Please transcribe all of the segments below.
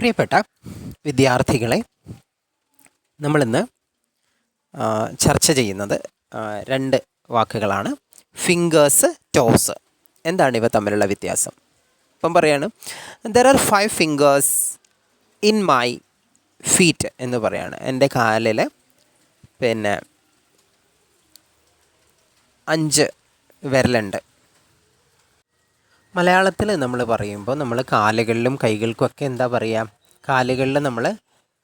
പ്രിയപ്പെട്ട വിദ്യാർത്ഥികളെ, നമ്മളിന്ന് ചർച്ച ചെയ്യുന്നത് രണ്ട് വാക്കുകളാണ്. Fingers, toss. എന്താണ് ഇവ തമ്മിലുള്ള വ്യത്യാസം? ഇപ്പം പറയാണ്, there are 5 fingers in my feet എന്ന് പറയാണ്. എൻ്റെ കാലിൽ 5 വിരലുണ്ട്. മലയാളത്തിൽ നമ്മൾ പറയുമ്പോൾ നമ്മൾ കാലുകളിലും കൈകൾക്കുമൊക്കെ എന്താ പറയുക? കാലുകളിൽ നമ്മൾ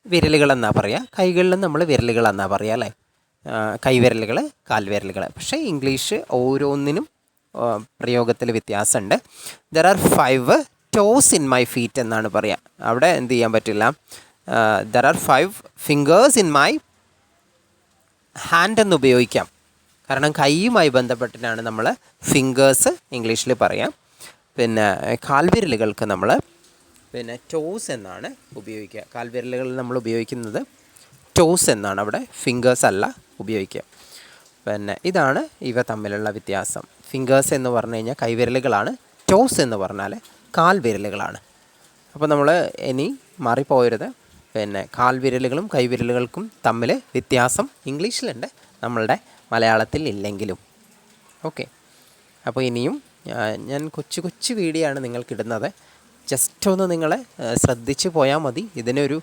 വിരലുകളെന്നാണ് പറയുക, കൈകളിലും നമ്മൾ വിരലുകളെന്നാണ് പറയുക, അല്ലേ? കൈവിരലുകൾ, കാൽവിരലുകൾ. പക്ഷേ ഇംഗ്ലീഷ് ഓരോന്നിനും പ്രയോഗത്തിൽ വ്യത്യാസമുണ്ട്. There are 5 toss in my feet എന്നാണ് പറയുക. അവിടെ എന്ത് ചെയ്യാൻ പറ്റില്ല? There are 5 fingers in my hand എന്ന് ഉപയോഗിക്കാം. കാരണം കൈയുമായി ബന്ധപ്പെട്ടിട്ടാണ് നമ്മൾ ഫിംഗേഴ്സ് ഇംഗ്ലീഷിൽ പറയാം. കാൽവിരലുകൾക്ക് നമ്മൾ ടോസ് എന്നാണ് ഉപയോഗിക്കുക. കാൽവിരലുകൾ നമ്മൾ ഉപയോഗിക്കുന്നത് ടോസ് എന്നാണ്, അവിടെ ഫിംഗേഴ്സ് അല്ല ഉപയോഗിക്കുക. ഇതാണ് ഇവ തമ്മിലുള്ള വ്യത്യാസം. ഫിംഗേഴ്സ് എന്ന് പറഞ്ഞു കഴിഞ്ഞാൽ കൈവിരലുകളാണ്, ടോസ് എന്ന് പറഞ്ഞാൽ കാൽവിരലുകളാണ്. അപ്പോൾ നമ്മൾ ഇനി മാറിപ്പോയരുത്. കാൽവിരലുകളും കൈവിരലുകൾക്കും തമ്മിൽ വ്യത്യാസം ഇംഗ്ലീഷിലുണ്ട്, നമ്മളുടെ മലയാളത്തിൽ ഇല്ലെങ്കിലും. ഓക്കെ, അപ്പോൾ ഇനിയും ഞാൻ കൊച്ചു വീഡിയോ ആണ് നിങ്ങൾക്കിടുന്നത്. ജസ്റ്റ് ഒന്ന് നിങ്ങൾ ശ്രദ്ധിച്ച് പോയാൽ മതി. ഇതിനൊരു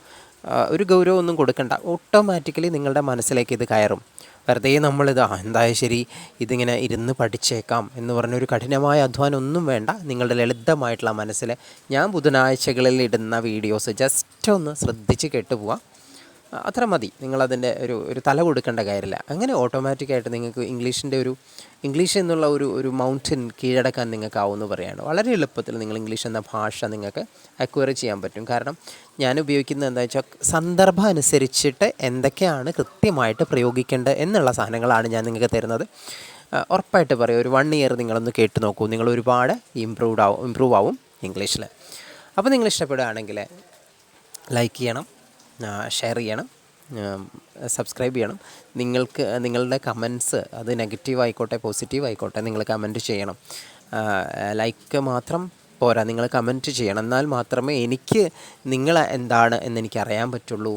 ഗൗരവമൊന്നും കൊടുക്കണ്ട. ഓട്ടോമാറ്റിക്കലി നിങ്ങളുടെ മനസ്സിലേക്ക് ഇത് കയറും. വെറുതെ നമ്മളിത് എന്തായാലും ശരി ഇതിങ്ങനെ ഇരുന്ന് പഠിച്ചേക്കാം എന്ന് പറഞ്ഞൊരു കഠിനമായ അധ്വാനം ഒന്നും വേണ്ട. നിങ്ങളുടെ ലളിതമായിട്ടുള്ള മനസ്സിൽ ഞാൻ ബുധനാഴ്ചകളിൽ ഇടുന്ന വീഡിയോസ് ജസ്റ്റ് ഒന്ന് ശ്രദ്ധിച്ച് കേട്ടുപോവാം, അത്ര മതി. നിങ്ങളതിൻ്റെ ഒരു തല കൊടുക്കേണ്ട കാര്യമില്ല. അങ്ങനെ ഓട്ടോമാറ്റിക്കായിട്ട് നിങ്ങൾക്ക് ഇംഗ്ലീഷ് എന്നുള്ള ഒരു മൗണ്ടൻ കീഴടക്കാൻ നിങ്ങൾക്കാവുമെന്ന് പറയുകയാണ്. വളരെ എളുപ്പത്തിൽ നിങ്ങൾ ഇംഗ്ലീഷ് എന്ന ഭാഷ നിങ്ങൾക്ക് അക്വയർ ചെയ്യാൻ പറ്റും. കാരണം ഞാൻ ഉപയോഗിക്കുന്നത് എന്താ വെച്ചാൽ സന്ദർഭം അനുസരിച്ചിട്ട് എന്തൊക്കെയാണ് കൃത്യമായിട്ട് പ്രയോഗിക്കേണ്ടത് എന്നുള്ള സാധനങ്ങളാണ് ഞാൻ നിങ്ങൾക്ക് തരുന്നത്. ഉറപ്പായിട്ട് പറയും, ഒരു 1 ഇയർ നിങ്ങളൊന്ന് കേട്ട് നോക്കൂ, നിങ്ങൾ ഒരുപാട് ഇമ്പ്രൂവ് ആവും ഇംഗ്ലീഷിൽ. അപ്പോൾ നിങ്ങൾ ഇഷ്ടപ്പെടുകയാണെങ്കിൽ ലൈക്ക് ചെയ്യണം, ഷെയർ ചെയ്യണം, സബ്സ്ക്രൈബ് ചെയ്യണം. നിങ്ങളുടെ കമൻസ് അത് നെഗറ്റീവ് ആയിക്കോട്ടെ പോസിറ്റീവ് ആയിക്കോട്ടെ നിങ്ങൾ കമൻറ്റ് ചെയ്യണം. ലൈക്ക് മാത്രം പോരാ, നിങ്ങൾ കമൻറ്റ് ചെയ്യണം. എന്നാൽ മാത്രമേ എനിക്ക് നിങ്ങൾ എന്താണ് എന്നെനിക്കറിയാൻ പറ്റുള്ളൂ,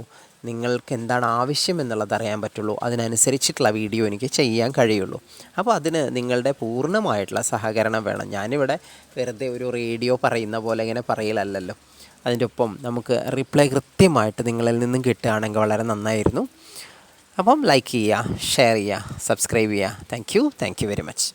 നിങ്ങൾക്ക് എന്താണ് ആവശ്യം എന്നുള്ളത് അറിയാൻ പറ്റുള്ളൂ. അതിനനുസരിച്ചിട്ടുള്ള വീഡിയോ എനിക്ക് ചെയ്യാൻ കഴിയുള്ളൂ. അപ്പോൾ അതിന് നിങ്ങളുടെ പൂർണ്ണമായിട്ടുള്ള സഹകരണം വേണം. ഞാനിവിടെ വെറുതെ ഒരു റേഡിയോ പറയുന്ന പോലെ ഇങ്ങനെ പറയലല്ലല്ലോ. അതിൻ്റെ ഒപ്പം നമുക്ക് റിപ്ലൈ കൃത്യമായിട്ട് നിങ്ങളിൽ നിന്നും കിട്ടുകയാണെങ്കിൽ വളരെ നന്നായിരുന്നു. അപ്പം ലൈക്ക് ചെയ്യുക, ഷെയർ ചെയ്യുക, സബ്സ്ക്രൈബ് ചെയ്യുക. Thank you very much.